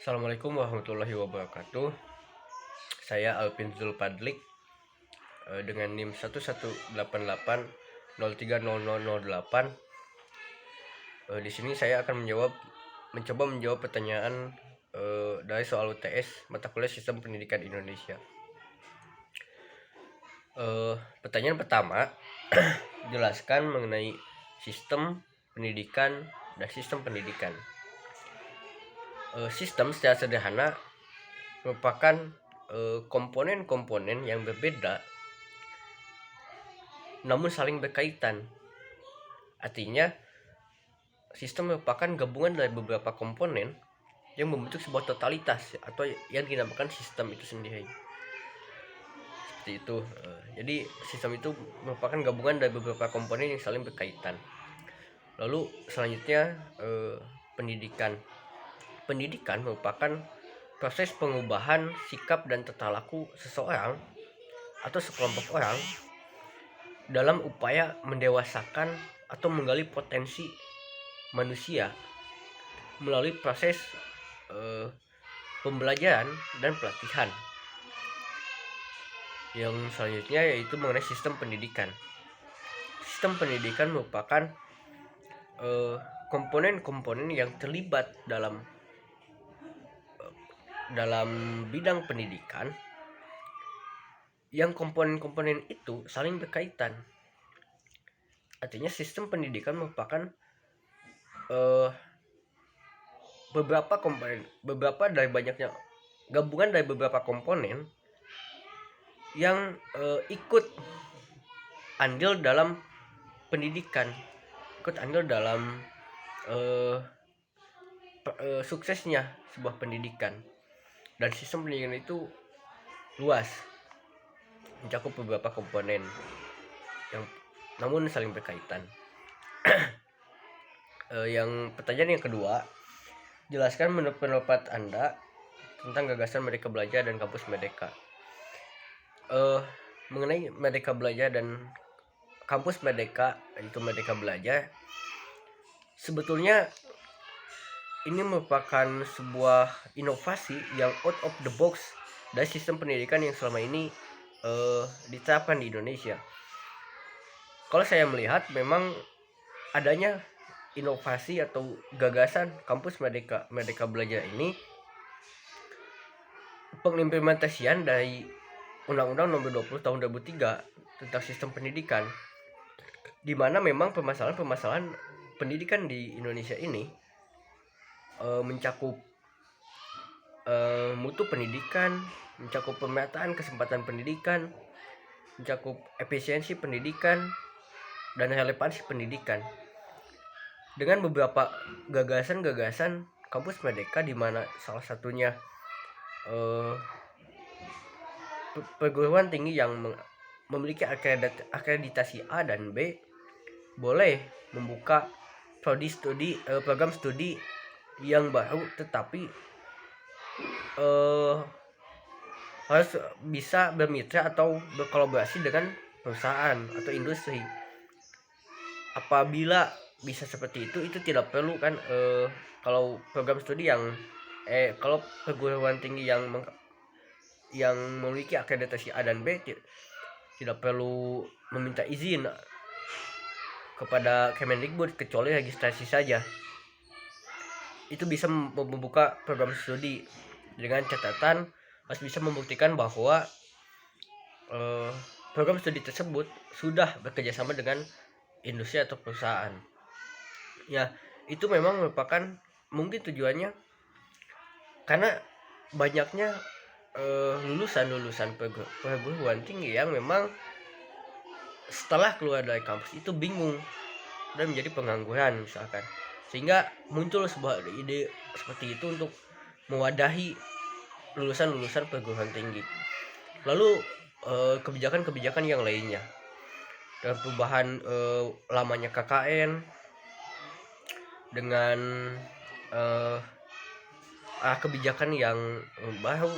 Assalamualaikum warahmatullahi wabarakatuh. Saya Alvin Zulpadlik dengan NIM 1188030008. Di sini saya akan mencoba menjawab pertanyaan dari soal UTS mata kuliah Sistem Pendidikan Indonesia. Pertanyaan pertama, jelaskan mengenai sistem pendidikan dan sistem pendidikan. Sistem secara sederhana merupakan komponen-komponen yang berbeda namun saling berkaitan. Artinya, sistem merupakan gabungan dari beberapa komponen yang membentuk sebuah totalitas atau yang dinamakan sistem itu sendiri. Seperti itu. Jadi sistem itu merupakan gabungan dari beberapa komponen yang saling berkaitan. Lalu selanjutnya pendidikan. Pendidikan merupakan proses pengubahan sikap dan tata laku seseorang atau sekelompok orang dalam upaya mendewasakan atau menggali potensi manusia melalui proses pembelajaran dan pelatihan. Yang selanjutnya yaitu mengenai sistem pendidikan. Sistem pendidikan merupakan komponen-komponen yang terlibat dalam bidang pendidikan, yang komponen-komponen itu saling berkaitan. Artinya sistem pendidikan merupakan beberapa dari banyaknya gabungan dari beberapa komponen yang ikut andil dalam pendidikan, ikut andil dalam suksesnya sebuah pendidikan. Dan sistem pendidikan itu luas, mencakup beberapa komponen yang namun saling berkaitan. Yang pertanyaan yang kedua, jelaskan menurut pendapat Anda tentang gagasan Merdeka Belajar dan Kampus Merdeka. Mengenai Merdeka Belajar dan Kampus Merdeka, itu Merdeka Belajar, sebetulnya ini merupakan sebuah inovasi yang out of the box dari sistem pendidikan yang selama ini diterapkan di Indonesia. Kalau saya melihat memang adanya inovasi atau gagasan Kampus Merdeka Belajar ini pengimplementasian dari Undang-Undang Nomor 20 Tahun 2003 tentang Sistem Pendidikan, di mana memang permasalahan pendidikan di Indonesia ini mencakup mutu pendidikan, mencakup pemerataan kesempatan pendidikan, mencakup efisiensi pendidikan, dan relevansi pendidikan. Dengan beberapa gagasan Kampus Merdeka, di mana salah satunya perguruan tinggi yang memiliki akreditasi A dan B boleh membuka program studi yang baru, tetapi harus bisa bermitra atau berkolaborasi dengan perusahaan atau industri. Apabila bisa seperti itu tidak perlu kan kalau program studi kalau perguruan tinggi yang memiliki akreditasi A dan B tidak perlu meminta izin kepada Kemendikbud kecuali registrasi saja. Itu bisa membuka program studi dengan catatan harus bisa membuktikan bahwa program studi tersebut sudah bekerjasama dengan industri atau perusahaan. Ya, itu memang merupakan mungkin tujuannya karena banyaknya lulusan perguruan tinggi yang memang setelah keluar dari kampus itu bingung dan menjadi pengangguran misalkan, sehingga muncul sebuah ide seperti itu untuk mewadahi lulusan perguruan tinggi. Lalu kebijakan-kebijakan yang lainnya, dan perubahan lamanya KKN dengan kebijakan yang baru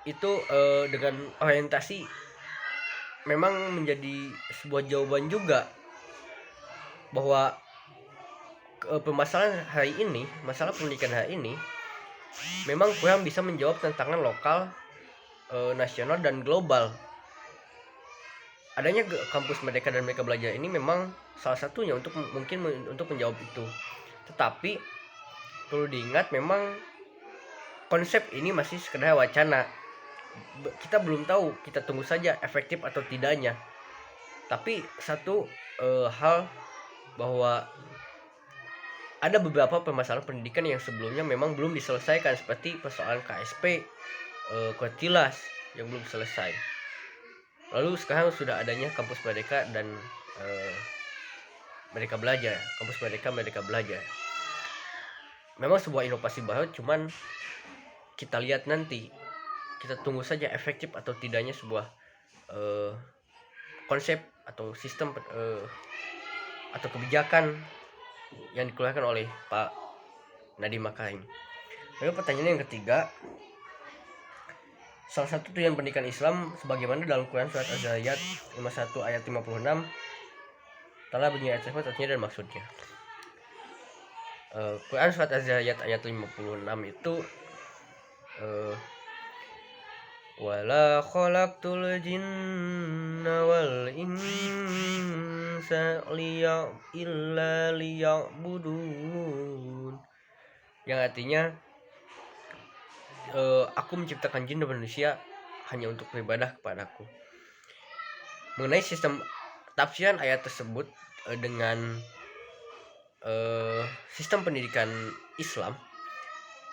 itu dengan orientasi memang menjadi sebuah jawaban juga bahwa permasalahan hari ini, masalah pendidikan hari ini memang kurang bisa menjawab tantangan lokal, nasional dan global. Adanya kampus Merdeka dan Merdeka Belajar ini memang salah satunya untuk menjawab itu. Tetapi perlu diingat memang konsep ini masih sekedar wacana. Kita belum tahu, kita tunggu saja efektif atau tidaknya. Tapi satu hal bahwa ada beberapa permasalahan pendidikan yang sebelumnya memang belum diselesaikan, seperti persoalan KSP, Kuartilas yang belum selesai. Lalu sekarang sudah adanya kampus Merdeka dan Merdeka Belajar, kampus Merdeka Belajar. Memang sebuah inovasi baru, cuman kita lihat nanti, kita tunggu saja efektif atau tidaknya sebuah konsep atau sistem atau kebijakan yang dikeluarkan oleh Pak Nadiem Makarim. Lalu pertanyaan yang ketiga, salah satu tujuan pendidikan Islam sebagaimana dalam Quran surat Az-Zariyat 51 ayat 56 telah bunyi ayat tersebut artinya dan maksudnya. Quran surat Az-Zariyat ayat 56 itu wala khalaqtul jinna wal insa illa liya'budun, yang artinya aku menciptakan jin dan manusia hanya untuk beribadah kepadaku. Mengenai sistem tafsiran ayat tersebut dengan sistem pendidikan Islam,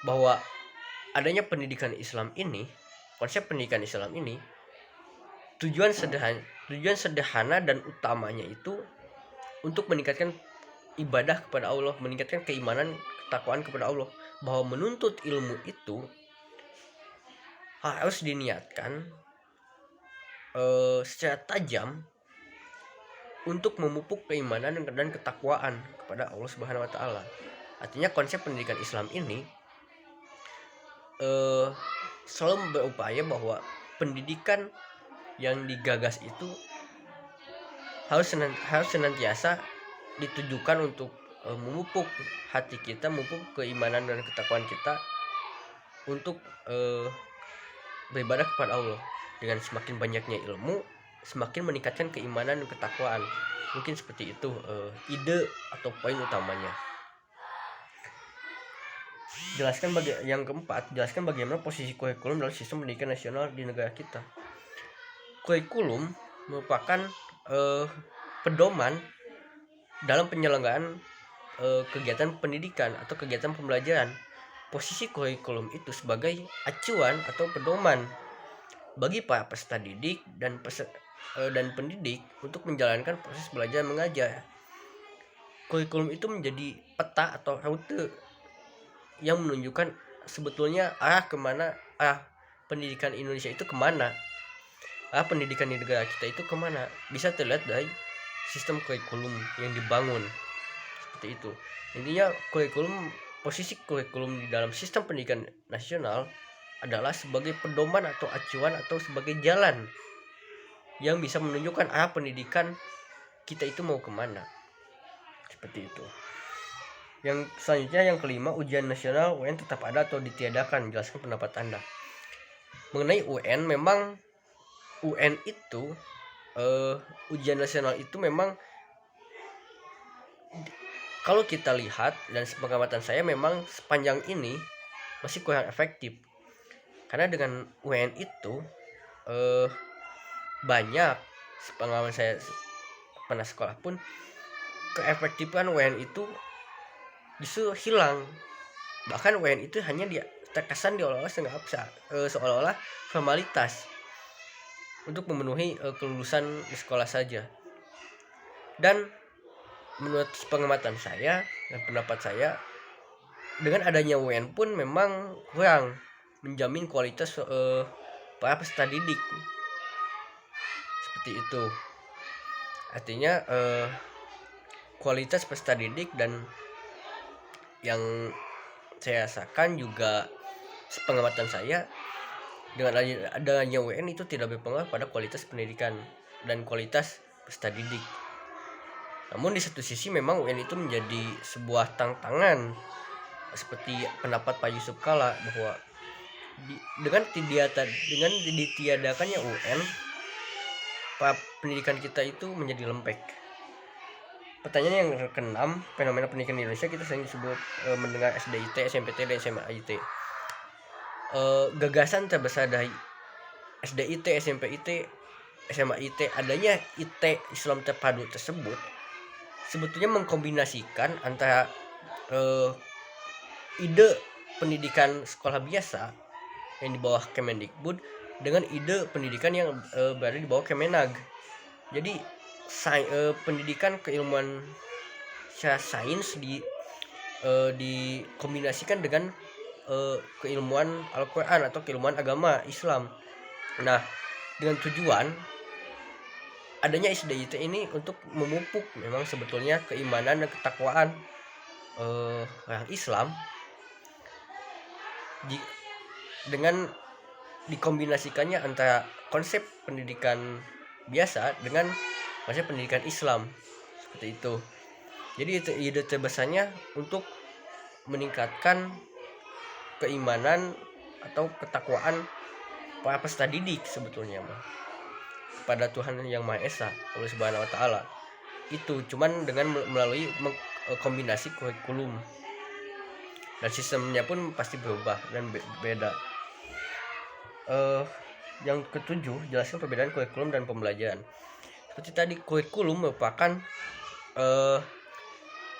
bahwa adanya pendidikan Islam ini, konsep pendidikan Islam ini, tujuan sederhana dan utamanya itu untuk meningkatkan ibadah kepada Allah, meningkatkan keimanan, ketakwaan kepada Allah, bahwa menuntut ilmu itu harus diniatkan secara tajam untuk memupuk keimanan dan ketakwaan kepada Allah Subhanahu wa taala. Artinya konsep pendidikan Islam ini selalu berupaya bahwa pendidikan yang digagas itu harus senantiasa ditujukan untuk memupuk hati kita, memupuk keimanan dan ketakwaan kita untuk beribadah kepada Allah. Dengan semakin banyaknya ilmu, semakin meningkatkan keimanan dan ketakwaan. Mungkin seperti itu ide atau poin utamanya. Yang keempat, jelaskan bagaimana posisi kurikulum dalam sistem pendidikan nasional di negara kita. Kurikulum merupakan pedoman dalam penyelenggaraan kegiatan pendidikan atau kegiatan pembelajaran. Posisi kurikulum itu sebagai acuan atau pedoman bagi para peserta didik dan pendidik untuk menjalankan proses belajar mengajar. Kurikulum itu menjadi peta atau rute yang menunjukkan sebetulnya arah pendidikan Indonesia itu kemana, arah pendidikan di negara kita itu kemana, bisa terlihat dari sistem kurikulum yang dibangun. Seperti itu. Intinya posisi kurikulum di dalam sistem pendidikan nasional adalah sebagai pedoman atau acuan atau sebagai jalan yang bisa menunjukkan arah pendidikan kita itu mau kemana. Seperti itu. Yang selanjutnya, yang kelima, ujian nasional UN tetap ada atau ditiadakan. Jelaskan pendapat Anda. Mengenai UN, memang UN itu ujian nasional itu memang kalau kita lihat dan pengamatan saya memang sepanjang ini masih kurang efektif. Karena dengan UN itu banyak, pengalaman saya pernah sekolah pun, keefektifan UN itu justru hilang. Bahkan UN itu hanya terkesan seolah-olah formalitas untuk memenuhi kelulusan di sekolah saja. Dan menurut pengamatan saya dan pendapat saya, dengan adanya UN pun memang kurang menjamin kualitas para peserta didik. Seperti itu. Artinya kualitas peserta didik, dan yang saya rasakan juga pengamatan saya, dengan adanya UN itu tidak berpengaruh pada kualitas pendidikan dan kualitas peserta didik. Namun di satu sisi memang UN itu menjadi sebuah tantangan, seperti pendapat Pak Yusuf Kala bahwa dengan ditiadakannya UN, pendidikan kita itu menjadi lembek. Pertanyaan yang keenam, fenomena pendidikan di Indonesia kita sering disebut mendengar SDIT, SMPT, dan SMAIT. Gagasan terbesar dari SDIT, SMPIT, SMAIT, adanya IT Islam terpadu tersebut sebetulnya mengkombinasikan antara ide pendidikan sekolah biasa yang di bawah Kemendikbud dengan ide pendidikan yang berada di bawah Kemenag. Jadi pendidikan keilmuan sains dikombinasikan dengan keilmuan Al-Quran atau keilmuan agama Islam. Nah, dengan tujuan adanya SDIT ini untuk memupuk memang sebetulnya keimanan dan ketakwaan orang Islam dengan dikombinasikannya antara konsep pendidikan biasa dengan konsep pendidikan Islam, seperti itu. Jadi ide terbesarnya untuk meningkatkan keimanan atau ketakwaan para peserta didik sebetulnya kepada Tuhan Yang Maha Esa, Allah Subhanahu wa taala. Itu cuman dengan melalui kombinasi kurikulum. Dan sistemnya pun pasti berubah dan beda. Yang ketujuh, jelaskan perbedaan kurikulum dan pembelajaran. Seperti tadi, kurikulum merupakan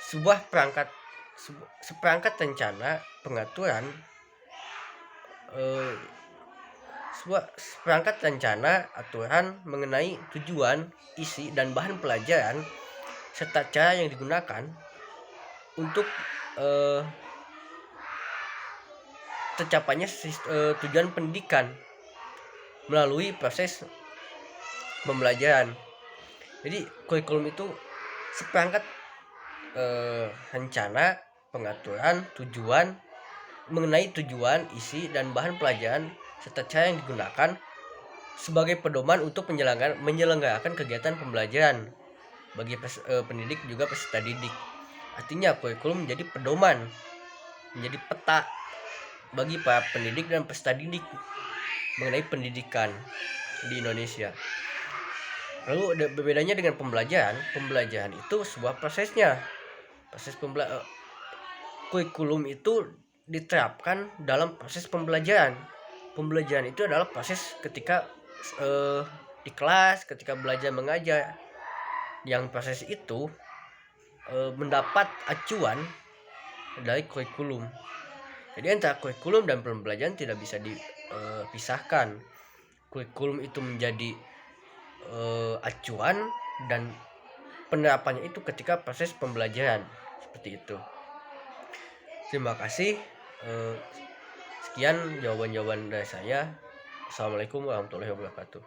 seperangkat rencana pengaturan seperangkat rencana aturan mengenai tujuan, isi, dan bahan pelajaran serta cara yang digunakan untuk tercapainya tujuan pendidikan melalui proses pembelajaran. Jadi kurikulum itu seperangkat rencana pengaturan tujuan mengenai tujuan, isi, dan bahan pelajaran serta cara yang digunakan sebagai pedoman untuk menyelenggarakan kegiatan pembelajaran bagi pendidik juga peserta didik. Artinya kurikulum menjadi pedoman, menjadi peta bagi para pendidik dan peserta didik mengenai pendidikan di Indonesia. Lalu bedanya dengan pembelajaran itu sebuah prosesnya. Kurikulum itu diterapkan dalam proses pembelajaran. Pembelajaran itu adalah proses ketika di kelas, ketika belajar mengajar. Yang proses itu mendapat acuan dari kurikulum. Jadi antara kurikulum dan pembelajaran tidak bisa dipisahkan. Kurikulum itu menjadi acuan dan penerapannya itu ketika proses pembelajaran, seperti itu. Terima kasih. Sekian jawaban-jawaban dari saya. Assalamualaikum warahmatullahi wabarakatuh.